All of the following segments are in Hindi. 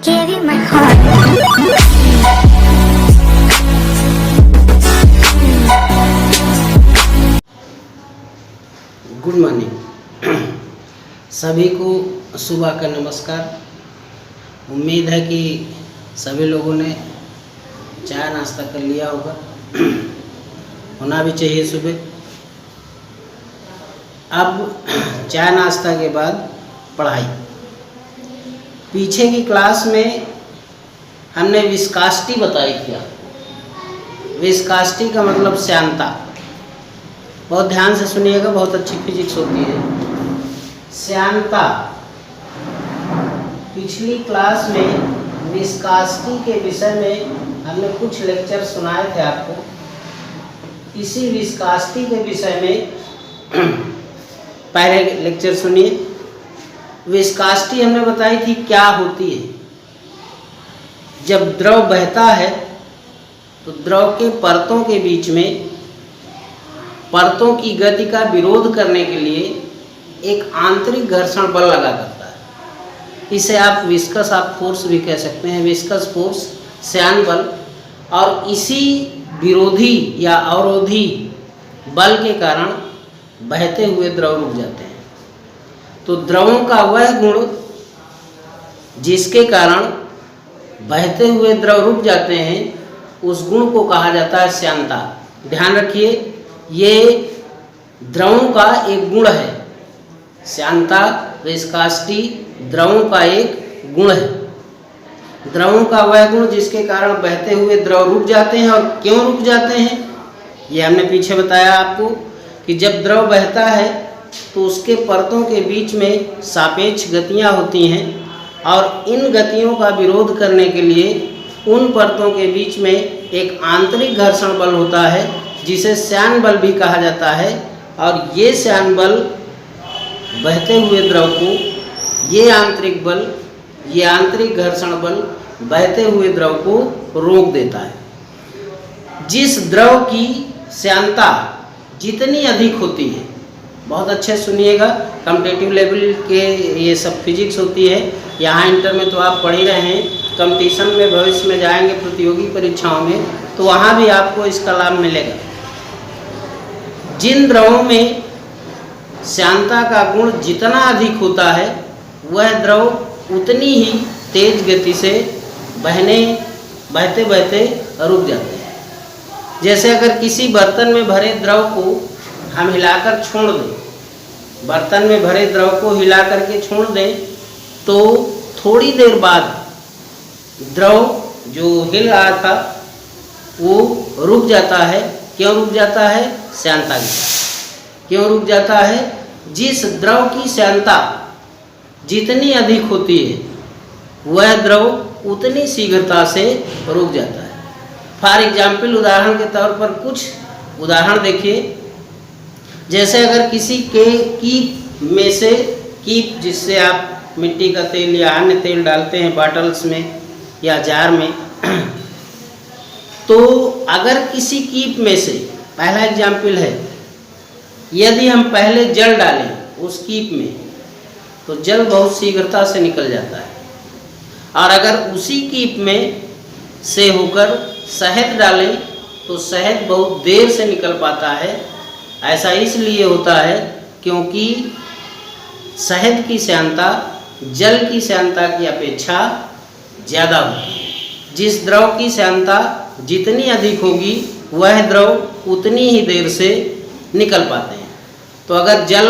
Give you my heart. Good morning सभी को सुबह का नमस्कार। उम्मीद है कि सभी लोगों ने चाय नाश्ता कर लिया होगा, होना भी चाहिए सुबह। अब चाय नाश्ता के बाद पढ़ाई। पीछे की क्लास में हमने विस्कासिटी बताई थी। विस्कासिटी का मतलब श्यानता। बहुत ध्यान से सुनिएगा, बहुत अच्छी फिजिक्स होती है। श्यानता, पिछली क्लास में विस्कासिटी के विषय में हमने कुछ लेक्चर सुनाए थे आपको। इसी विस्कासिटी के विषय में पहले लेक्चर सुनिए। विस्कासिटी हमने बताई थी क्या होती है। जब द्रव बहता है तो द्रव के परतों के बीच में परतों की गति का विरोध करने के लिए एक आंतरिक घर्षण बल लगा करता है। इसे आप विस्कस फोर्स भी कह सकते हैं, विस्कस फोर्स, श्यान बल। और इसी विरोधी या अवरोधी बल के कारण बहते हुए द्रव रुक जाते हैं। तो द्रवों का वह गुण जिसके कारण बहते हुए द्रव रुक जाते हैं, उस गुण को कहा जाता है श्यानता। ध्यान रखिए, ये द्रवों का एक गुण है। श्यानता, विस्कासिटी द्रवों का एक गुण है। द्रवों का वह गुण जिसके कारण बहते हुए द्रव रुक जाते हैं। और क्यों रुक जाते हैं, ये हमने पीछे बताया आपको कि जब द्रव बहता है तो उसके परतों के बीच में सापेक्ष गतियां होती हैं, और इन गतियों का विरोध करने के लिए उन परतों के बीच में एक आंतरिक घर्षण बल होता है, जिसे श्यान बल भी कहा जाता है। और ये श्यान बल बहते हुए द्रव को, ये आंतरिक बल, ये आंतरिक घर्षण बल बहते हुए द्रव को रोक देता है। जिस द्रव की श्यानता जितनी अधिक होती है, बहुत अच्छे सुनिएगा, कॉम्पिटिटिव लेवल के ये सब फिजिक्स होती है। यहाँ इंटर में तो आप पढ़ ही रहे हैं, कंपटीशन में भविष्य में जाएंगे प्रतियोगी परीक्षाओं में, तो वहाँ भी आपको इसका लाभ मिलेगा। जिन द्रवों में श्यानता का गुण जितना अधिक होता है, वह द्रव उतनी ही तेज गति से बहते बहते रुक जाते हैं। जैसे अगर किसी बर्तन में भरे द्रव को हम हिलाकर छोड़ दें, बर्तन में भरे द्रव को हिला करके छोड़ दें, तो थोड़ी देर बाद द्रव जो हिल रहा था वो रुक जाता है। क्यों रुक जाता है? श्यानता के कारण। क्यों रुक जाता है? जिस द्रव की श्यानता जितनी अधिक होती है, वह द्रव उतनी शीघ्रता से रुक जाता है। फॉर एग्जाम्पल, उदाहरण के तौर पर कुछ उदाहरण देखिए। जैसे अगर किसी के कीप में से, कीप जिससे आप मिट्टी का तेल या अन्य तेल डालते हैं बॉटल्स में या जार में, तो अगर किसी कीप में से, पहला एग्जाम्पल है, यदि हम पहले जल डालें उस कीप में, तो जल बहुत शीघ्रता से निकल जाता है। और अगर उसी कीप में से होकर शहद डालें तो शहद बहुत देर से निकल पाता है। ऐसा इसलिए होता है क्योंकि शहद की श्यानता जल की श्यानता की अपेक्षा ज़्यादा होती है। जिस द्रव की श्यानता जितनी अधिक होगी, वह द्रव उतनी ही देर से निकल पाते हैं। तो अगर जल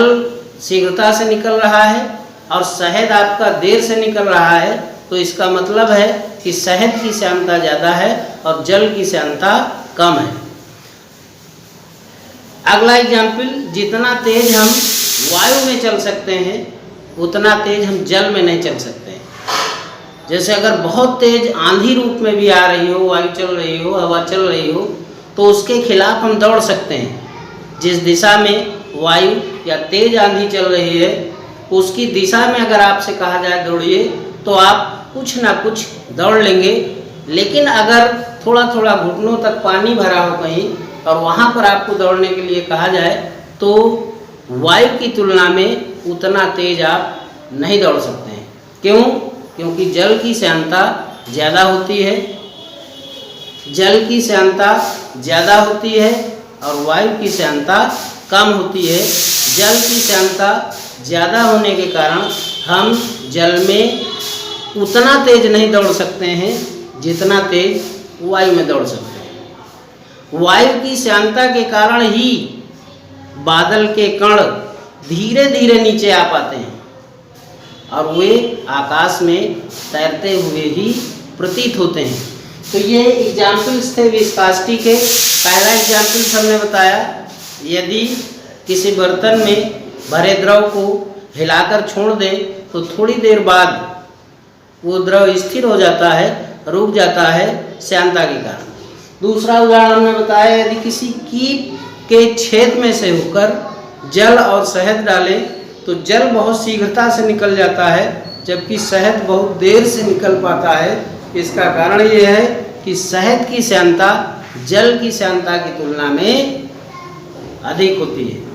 शीघ्रता से निकल रहा है और शहद आपका देर से निकल रहा है, तो इसका मतलब है कि शहद की श्यानता ज़्यादा है और जल की श्यानता कम है। अगला एग्जाम्पल, जितना तेज हम वायु में चल सकते हैं, उतना तेज हम जल में नहीं चल सकते हैं। जैसे अगर बहुत तेज आंधी रूप में भी आ रही हो, वायु चल रही हो, हवा चल रही हो, तो उसके खिलाफ हम दौड़ सकते हैं। जिस दिशा में वायु या तेज आंधी चल रही है, उसकी दिशा में अगर आपसे कहा जाए दौड़िए, तो आप कुछ ना कुछ दौड़ लेंगे। लेकिन अगर थोड़ा थोड़ा घुटनों तक पानी भरा हो कहीं और वहाँ पर आपको दौड़ने के लिए कहा जाए, तो वायु की तुलना में उतना तेज आप नहीं दौड़ सकते हैं। क्यों? क्योंकि जल की श्यानता ज़्यादा होती है, जल की श्यानता ज़्यादा होती है और वायु की श्यानता कम होती है। जल की श्यानता ज़्यादा होने के कारण हम जल में उतना तेज नहीं दौड़ सकते हैं जितना तेज वायु में दौड़ सकते हैं। वायु की श्यानता के कारण ही बादल के कण धीरे धीरे नीचे आ पाते हैं और वे आकाश में तैरते हुए ही प्रतीत होते हैं। तो ये एग्जाम्पल्स थे विस्कोसिटी के। पहला एग्जाम्पल्स हमने बताया, यदि किसी बर्तन में भरे द्रव को हिलाकर छोड़ दें तो थोड़ी देर बाद वो द्रव स्थिर हो जाता है, रुक जाता है श्यानता के कारण। दूसरा उदाहरण हमने बताया, यदि किसी कीट के छेद में से होकर जल और शहद डालें तो जल बहुत शीघ्रता से निकल जाता है, जबकि शहद बहुत देर से निकल पाता है। इसका कारण ये है कि शहद की श्यानता जल की श्यानता की तुलना में अधिक होती है।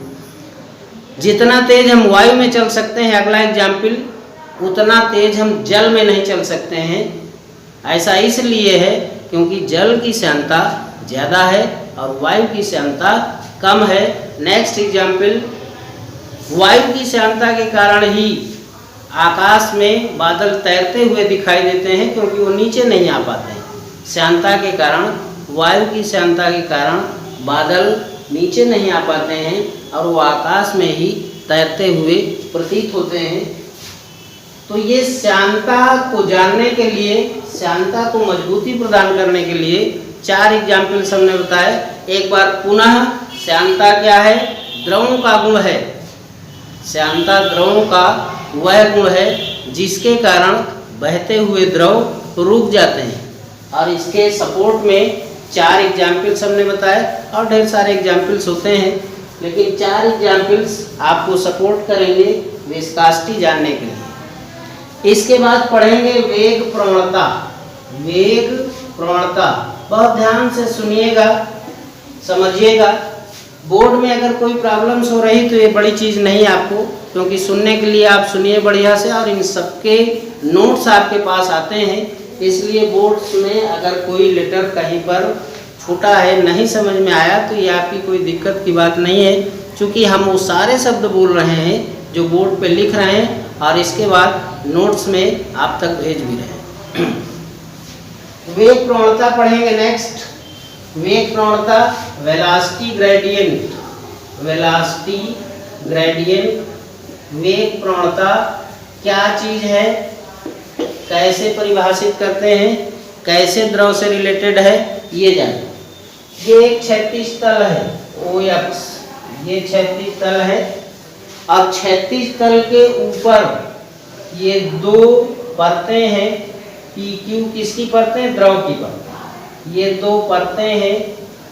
जितना तेज हम वायु में चल सकते हैं, अगला एग्जाम्पल, उतना तेज हम जल में नहीं चल सकते हैं। ऐसा इसलिए है क्योंकि जल की श्यानता ज़्यादा है और वायु की श्यानता कम है। नेक्स्ट एग्जाम्पल, वायु की श्यानता के कारण ही आकाश में बादल तैरते हुए दिखाई देते हैं, क्योंकि वो नीचे नहीं आ पाते हैं। श्यानता के कारण, वायु की श्यानता के कारण बादल नीचे नहीं आ पाते हैं और वो आकाश में ही तैरते हुए प्रतीत होते हैं। तो ये श्यानता को जानने के लिए, श्यानता को मजबूती प्रदान करने के लिए 4 एग्जाम्पल्स हमने बताए। एक बार पुनः, श्यानता क्या है? द्रवों का गुण है। श्यानता द्रवों का वह गुण है जिसके कारण बहते हुए द्रव रुक जाते हैं, और इसके सपोर्ट में 4 एग्जाम्पल्स हमने बताए और ढेर सारे एग्जाम्पल्स होते हैं, लेकिन 4 एग्जाम्पल्स आपको सपोर्ट करेंगे विस्कोसिटी जानने के लिए। इसके बाद पढ़ेंगे वेग प्रवणता। वेग प्रवणता बहुत ध्यान से सुनिएगा, समझिएगा। बोर्ड में अगर कोई प्रॉब्लम्स हो रही तो ये बड़ी चीज़ नहीं आपको, क्योंकि सुनने के लिए आप सुनिए बढ़िया से, और इन सबके नोट्स आपके पास आते हैं। इसलिए बोर्ड्स में अगर कोई लेटर कहीं पर छोटा है, नहीं समझ में आया, तो ये आपकी कोई दिक्कत की बात नहीं है, क्योंकि हम वो सारे शब्द बोल रहे हैं जो बोर्ड पे लिख रहे हैं और इसके बाद नोट्स में आप तक भेज भी रहे हैं। वेग प्रवणता पढ़ेंगे नेक्स्ट। वेग प्रवणता, वेलोसिटी ग्रेडियंट। वेलोसिटी ग्रेडियंट, वेग प्रवणता क्या चीज़ है, कैसे परिभाषित करते हैं, कैसे द्रव से रिलेटेड है, ये जानें। ये एक क्षैतिज तल है OX, ये क्षैतिज तल है, और क्षैतिज तल के ऊपर ये 2 परतें हैं। PQ किसकी परतें? द्रव की परतें। ये 2 परतें हैं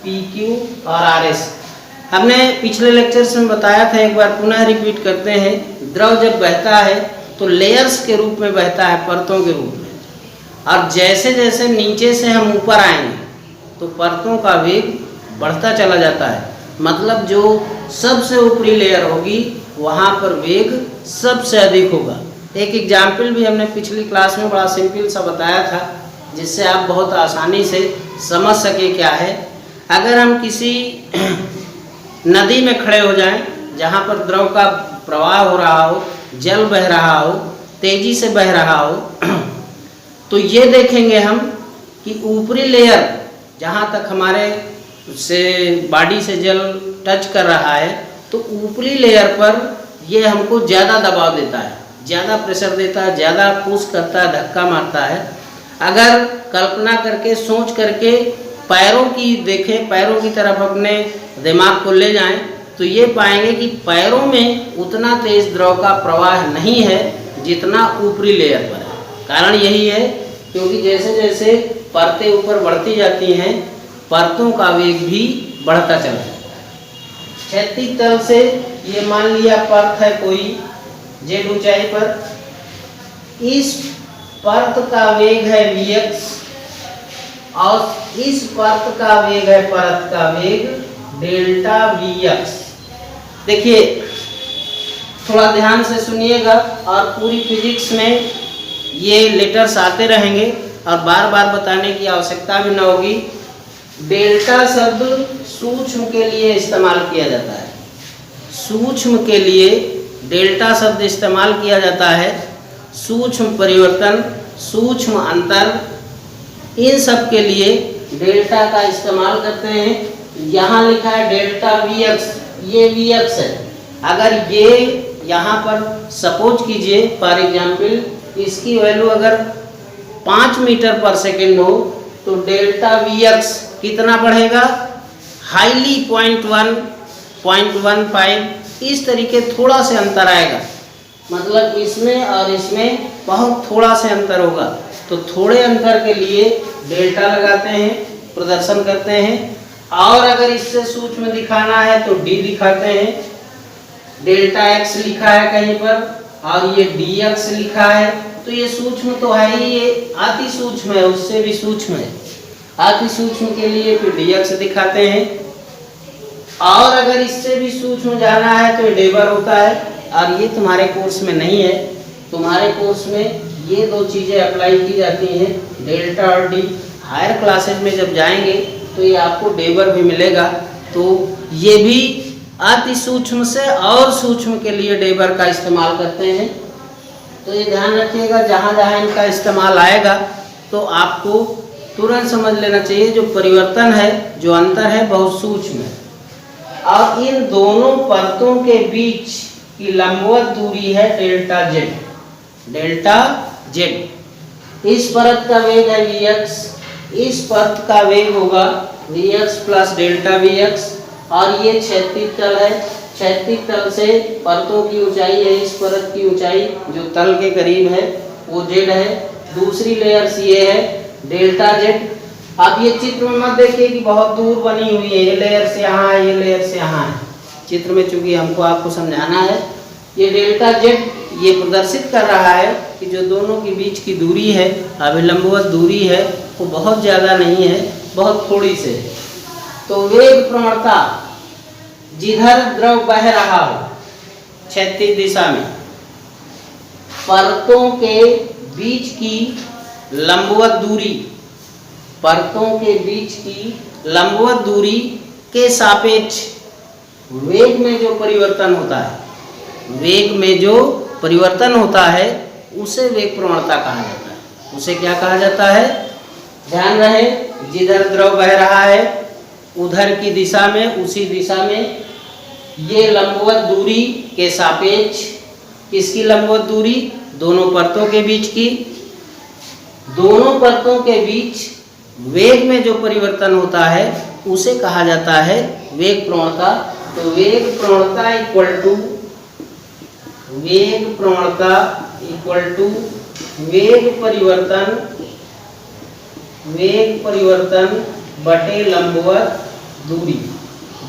PQ और RS। हमने पिछले लेक्चर्स में बताया था, एक बार पुनः रिपीट करते हैं। द्रव जब बहता है तो लेयर्स के रूप में बहता है, परतों के रूप में, और जैसे जैसे नीचे से हम ऊपर आएंगे तो परतों का वेग बढ़ता चला जाता है। मतलब जो सबसे ऊपरी लेयर होगी वहाँ पर वेग सबसे अधिक होगा। एक एग्जाम्पल भी हमने पिछली क्लास में बड़ा सिंपल सा बताया था, जिससे आप बहुत आसानी से समझ सके क्या है। अगर हम किसी नदी में खड़े हो जाएं जहाँ पर द्रव का प्रवाह हो रहा हो, जल बह रहा हो, तेजी से बह रहा हो, तो ये देखेंगे हम कि ऊपरी लेयर जहाँ तक हमारे से बॉडी से जल टच कर रहा है, तो ऊपरी लेयर पर ये हमको ज़्यादा दबाव देता है, ज़्यादा प्रेशर देता है, ज़्यादा पुश करता है, धक्का मारता है। अगर कल्पना करके, सोच करके पैरों की देखें, पैरों की तरफ अपने दिमाग को ले जाएं, तो ये पाएंगे कि पैरों में उतना तेज द्रव का प्रवाह नहीं है जितना ऊपरी लेयर पर है। कारण यही है क्योंकि जैसे जैसे परतें ऊपर बढ़ती जाती हैं, परतों का वेग भी बढ़ता चला है। क्षैतिज तल से ये मान लिया परत है कोई z ऊंचाई पर, इस परत का वेग है Vx और इस परत का वेग है, परत का वेग डेल्टा Vx। देखिए थोड़ा ध्यान से सुनिएगा और पूरी फिजिक्स में ये लेटर्स आते रहेंगे और बार बार बताने की आवश्यकता भी न होगी। डेल्टा शब्द सूक्ष्म के लिए इस्तेमाल किया जाता है। सूक्ष्म के लिए डेल्टा शब्द इस्तेमाल किया जाता है। सूक्ष्म परिवर्तन, सूक्ष्म अंतर, इन सब के लिए डेल्टा का इस्तेमाल करते हैं। यहाँ लिखा है डेल्टा वी एक्स, ये वी एक्स है। अगर ये यहाँ पर सपोज कीजिए फॉर एग्जाम्पल इसकी वैल्यू अगर 5 मीटर पर सेकेंड हो तो डेल्टा वी एक्स कितना बढ़ेगा, हाईली 0.1, 0.15, इस तरीके थोड़ा से अंतर आएगा। मतलब इसमें और इसमें बहुत थोड़ा से अंतर होगा, तो थोड़े अंतर के लिए डेल्टा लगाते हैं, प्रदर्शन करते हैं। और अगर इससे सूक्ष्म दिखाना है तो डी दिखाते हैं। डेल्टा एक्स लिखा है कहीं पर और ये डी एक्स लिखा है, तो ये सूक्ष्म तो है ही, ये अति सूक्ष्म है, उससे भी सूक्ष्म है। अति सूक्ष्म के लिए फिर डी एक्स दिखाते हैं। और अगर इससे भी सूक्ष्म जाना है तो डेबर होता है, और ये तुम्हारे कोर्स में नहीं है। तुम्हारे कोर्स में ये दो चीज़ें अप्लाई की जाती हैं, डेल्टा और डी। हायर क्लासेज में जब जाएंगे तो ये आपको डेबर भी मिलेगा। तो ये भी अति सूक्ष्म से और सूक्ष्म के लिए डेबर का इस्तेमाल करते हैं। तो ये ध्यान रखिएगा, जहाँ जहाँ इनका इस्तेमाल आएगा तो आपको तुरंत समझ लेना चाहिए जो परिवर्तन है, जो अंतर है, बहुत सूक्ष्म है। और इन दोनों परतों के बीच की लंबवत दूरी है डेल्टा जेड। डेल्टा जेड, इस परत का वेग है वी एक्स, इस परत का वेग होगा V X plus delta V X. और ये क्षैतिज तल है, क्षैतिज तल से परतों की ऊंचाई है, इस परत की ऊंचाई जो तल के करीब है वो जेड है। दूसरी लेयर ये है डेल्टा जेड। अब ये चित्र में मत देखिए कि बहुत दूर बनी हुई है, ये लेयर से यहाँ है, ये लेयर से यहाँ है। चित्र में चूंकि हमको आपको समझाना है, ये डेल्टा जेड ये प्रदर्शित कर रहा है कि जो दोनों के बीच की दूरी है, अभिलंबवत दूरी है, वो बहुत ज़्यादा नहीं है, बहुत थोड़ी से। तो वेग प्रवणता, जिधर द्रव बह रहा हो क्षैतिज दिशा में, परतों के बीच की लंबवत दूरी, परतों के बीच की लंबवत दूरी के सापेक्ष वेग में जो परिवर्तन होता है, वेग में जो परिवर्तन होता है उसे वेग प्रवणता कहा जाता है। उसे क्या कहा जाता है, ध्यान रहे, जिधर द्रव बह रहा है उधर की दिशा में, उसी दिशा में ये लंबवत दूरी के सापेक्ष, किसकी लंबवत दूरी, दोनों परतों के बीच की, दोनों परतों के बीच वेग में जो परिवर्तन होता है उसे कहा जाता है वेग प्रवणता। तो वेग प्रवणता इक्वल टू, वेग प्रवणता इक्वल टू वेग परिवर्तन, वेग परिवर्तन बटे लंबवत दूरी,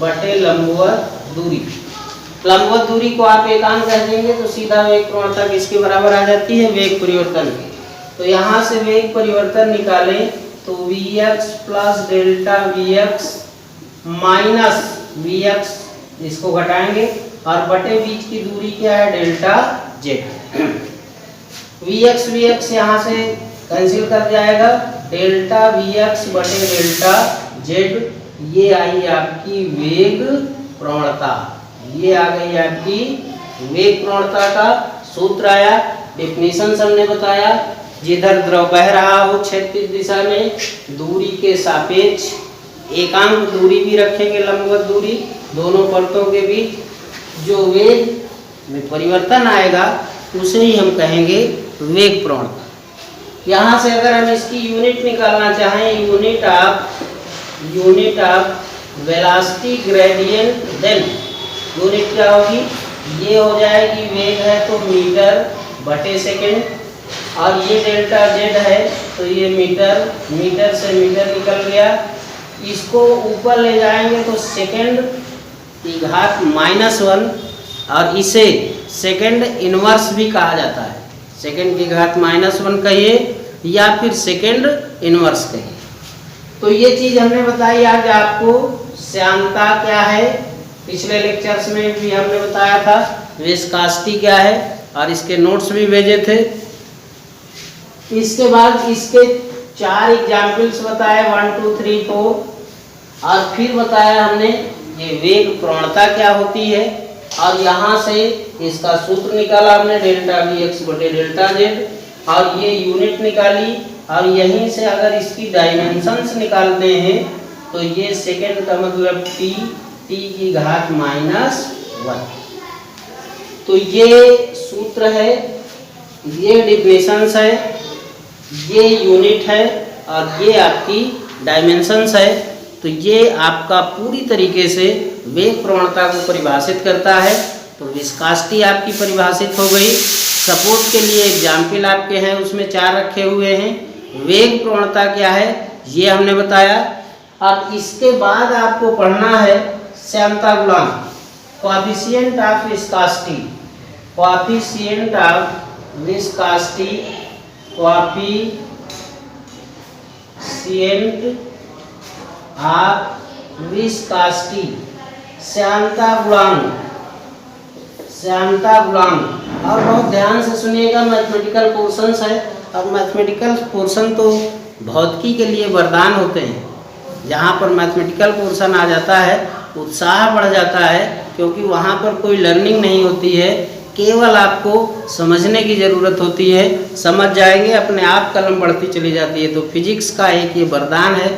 बटे लंबवत दूरी। लंबवत दूरी को आप एकांक कह देंगे तो सीधा वेग प्रवणता किसके बराबर आ जाती है, वेग परिवर्तन की। तो यहाँ से वेग परिवर्तन निकालें तो V X plus delta V X minus V X, इसको घटाएंगे, और बटे बीच की दूरी क्या है, डेल्टा जेड। वी एक्स यहाँ से कैंसिल कर जाएगा, डेल्टा वी एक्स बटे डेल्टा जेड, ये आई आपकी वेग प्रवणता। ये आ गई आपकी वेग प्रवणता का सूत्र आया। डेफिनेशन हमने बताया, जिधर द्रव बह रहा हो क्षैतिज दिशा में, दूरी के सापेक्ष एकांक दूरी भी रखेंगे, लंबवत दूरी, दोनों परतों के बीच जो वेग में परिवर्तन आएगा उसे ही हम कहेंगे वेग प्रवणता। यहाँ से अगर हम इसकी यूनिट निकालना चाहें, unit of velocity gradient, then unit क्या होगी, ये हो जाएगी, वेग है तो मीटर बटे सेकेंड, और ये डेल्टा जेड है तो ये मीटर, मीटर से मीटर निकल गया, इसको ऊपर ले जाएंगे तो सेकेंड की घात -1, और इसे सेकेंड इनवर्स भी कहा जाता है। सेकेंड की घात -1 कहिए या फिर सेकेंड इनवर्स कहिए। तो ये चीज़ हमने बताई आज आपको। श्यानता क्या है, पिछले लेक्चर्स में भी हमने बताया था। विस्कासिटी क्या है, और इसके नोट्स भी भेजे थे। इसके बाद इसके 4 एग्जाम्पल्स बताए, 1 2 3 4, और फिर बताया हमने ये वेग प्रवणता क्या होती है, और यहाँ से इसका सूत्र निकाला हमने डेल्टा वी एक्स बटे डेल्टा जेड, और ये यूनिट निकाली, और यहीं से अगर इसकी डायमेंशंस निकालते हैं तो ये सेकेंड का मतलब टी की घात -1। तो ये सूत्र है, ये डिफिनेशंस है, ये यूनिट है, और ये आपकी डायमेंशंस है। तो ये आपका पूरी तरीके से वेग प्रवणता को परिभाषित करता है। तो विस्कासिटी आपकी परिभाषित हो गई। सपोर्ट के लिए एग्जाम्पल आपके हैं, उसमें 4 रखे हुए हैं। वेग प्रवणता क्या है ये हमने बताया। अब इसके बाद आपको पढ़ना है श्यानता गुणांक, coefficient of viscosity, coefficient of viscosity, coefficient of viscosity, श्यानता गुणांक, श्यानता गुणांक। और बहुत ध्यान से सुनिएगा, मैथमेटिकल पोर्शंस है, और मैथमेटिकल पोर्शन तो भौतिकी के लिए वरदान होते हैं। जहाँ पर मैथमेटिकल पोर्शन आ जाता है उत्साह बढ़ जाता है, क्योंकि वहाँ पर कोई लर्निंग नहीं होती है, केवल आपको समझने की ज़रूरत होती है। समझ जाएंगे अपने आप कलम बढ़ती चली जाती है। तो फिजिक्स का एक ये वरदान है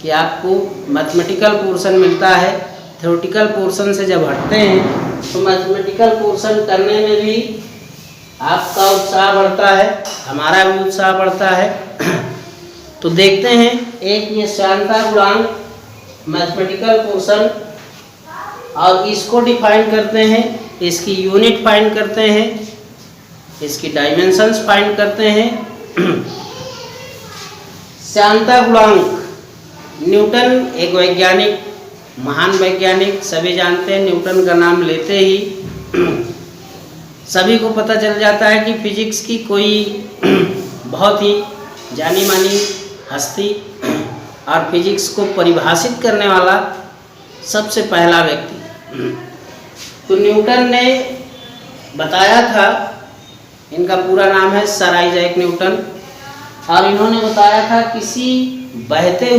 कि आपको मैथमेटिकल पोर्शन मिलता है। थ्योरेटिकल पोर्शन से जब हटते हैं तो मैथमेटिकल पोर्शन करने में भी आपका उत्साह बढ़ता है, हमारा भी उत्साह बढ़ता है। तो देखते हैं, एक ये श्यानता गुणांक मैथमेटिकल पोर्शन, और इसको डिफाइन करते हैं, इसकी यूनिट फाइंड करते हैं, इसकी डायमेंशंस फाइंड करते हैं। श्यानता गुणांक, न्यूटन एक वैज्ञानिक, महान वैज्ञानिक, सभी जानते हैं। न्यूटन का नाम लेते ही सभी को पता चल जाता है कि फिजिक्स की कोई बहुत ही जानी मानी हस्ती और फिजिक्स को परिभाषित करने वाला सबसे पहला व्यक्ति। तो न्यूटन ने बताया था, इनका पूरा नाम है सर आइजैक न्यूटन, और इन्होंने बताया था किसी बहते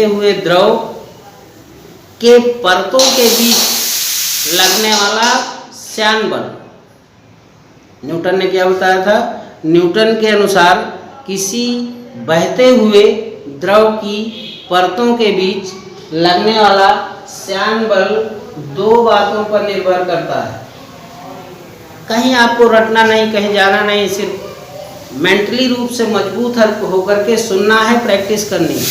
हुए द्रव के परतों के बीच लगने वाला श्यान बल। न्यूटन ने क्या बताया था? न्यूटन के अनुसार किसी बहते हुए द्रव की परतों के बीच लगने वाला श्यान बल 2 बातों पर निर्भर करता है। कहीं आपको रटना नहीं, कहीं जाना नहीं, सिर्फ मेंटली रूप से मजबूत होकर के सुनना है, प्रैक्टिस करनी है।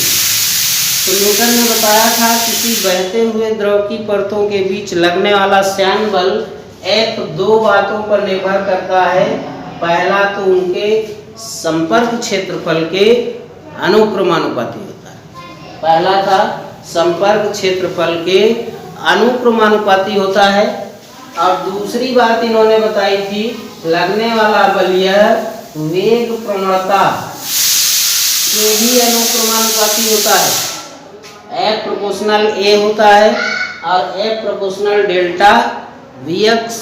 तो न्यूटन ने बताया था किसी बहते हुए द्रव की परतों के बीच लगने वाला श्यान बल F 2 बातों पर निर्भर करता है। पहला तो उनके संपर्क क्षेत्रफल के अनुक्रमानुपाती होता है। पहला था संपर्क क्षेत्रफल के अनुक्रमानुपाती होता है। और दूसरी बात इन्होंने बताई थी, लगने वाला बल यह वेग प्रवणता के भी अनुक्रमानुपाती होता है। F प्रोपोर्शनल A होता है और F प्रोपोर्शनल डेल्टा Vx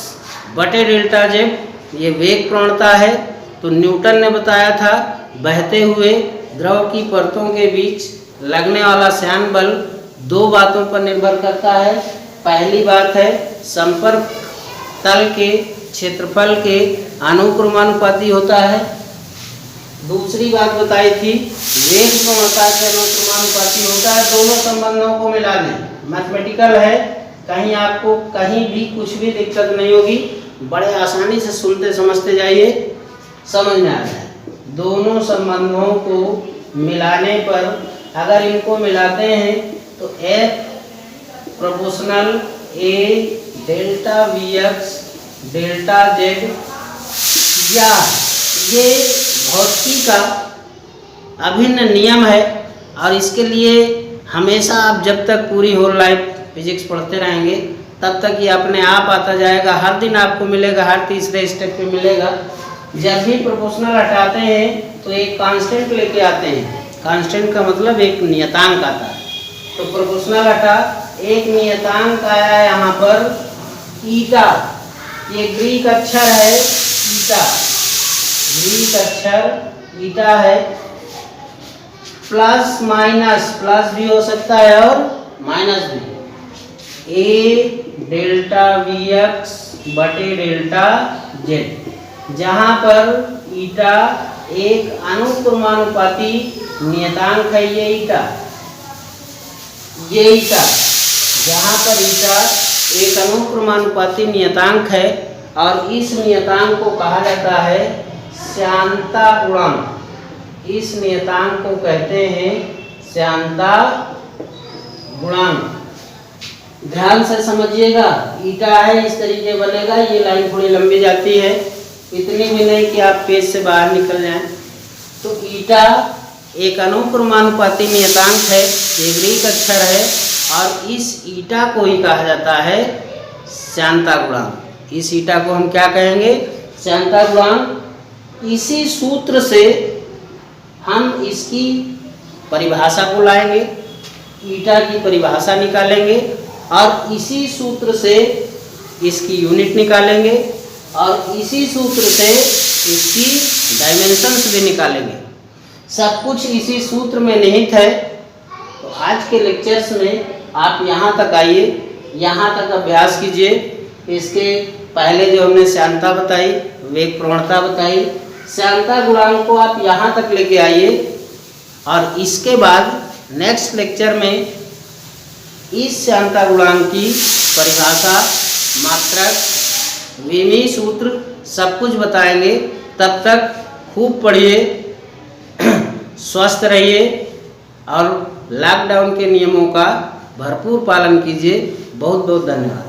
बटे डेल्टा Z, ये वेग प्रवणता है। तो न्यूटन ने बताया था बहते हुए द्रव की परतों के बीच लगने वाला श्यान बल 2 बातों पर निर्भर करता है। पहली बात है संपर्क तल के क्षेत्रफल के अनुक्रमानुपाती होता है। दूसरी बात बताई थी वेग प्रवणता के अनुक्रमानुपाती होता है। दोनों संबंधों को मिला दें, मैथमेटिकल है, कहीं आपको कहीं भी कुछ भी दिक्कत नहीं होगी। बड़े आसानी से सुनते समझते जाइए, समझ में आ जाए। दोनों संबंधों को मिलाने पर अगर इनको मिलाते हैं तो F proportional A delta Vx delta Z, या ये भौतिकी का अभिन्न नियम है। और इसके लिए हमेशा आप जब तक पूरी होल लाइफ फिजिक्स पढ़ते रहेंगे तब तक ये अपने आप आता जाएगा। हर दिन आपको मिलेगा, हर तीसरे स्टेप पे मिलेगा। जब भी प्रोपोर्शनल हटाते हैं तो एक कांस्टेंट लेके आते हैं। कांस्टेंट का मतलब एक नियतांक आता है। तो प्रोपोर्शनल हटा, एक नियतांक आया यहाँ पर ईटा, ये ग्रीक अक्षर है ईटा, ग्रीक अक्षर ईटा है, प्लस माइनस, प्लस भी हो सकता है और माइनस भी, ए डेल्टा वी एक्स बटे डेल्टा जेड, जहाँ पर ईटा एक अनुक्रमानुपाती नियतांक है। ये ईटा जहाँ पर ईटा एक अनुक्रमानुपाती नियतांक है और इस नियतांक को कहा जाता है श्यानता गुणांक। इस नियतांक को कहते हैं श्यानता गुणांक। ध्यान से समझिएगा, ईटा है इस तरीके बनेगा, ये लाइन थोड़ी लंबी जाती है, इतनी भी नहीं कि आप पेज से बाहर निकल जाएं। तो ईटा एक अनुक्रमानुपाती नियतांक है, ये ग्रीक अक्षर है और इस ईटा को ही कहा जाता है श्यानता गुणांक। इस ईटा को हम क्या कहेंगे? श्यानता गुणांक। इसी सूत्र से हम इसकी परिभाषा को लाएंगे, ईटा की परिभाषा निकालेंगे और इसी सूत्र से इसकी यूनिट निकालेंगे और इसी सूत्र से इसकी डायमेंशंस भी निकालेंगे। सब कुछ इसी सूत्र में निहित है। तो आज के लेक्चर्स में आप यहाँ तक आइए, यहाँ तक अभ्यास कीजिए। इसके पहले जो हमने श्यानता बताई, वेग प्रवणता बताई, श्यानता गुणांक को आप यहाँ तक लेके आइए और इसके बाद नेक्स्ट लेक्चर में इस श्यानता गुणांक की परिभाषा, मात्रक, विमीय सूत्र सब कुछ बताएंगे। तब तक खूब पढ़िए, स्वस्थ रहिए और लॉकडाउन के नियमों का भरपूर पालन कीजिए। बहुत बहुत धन्यवाद।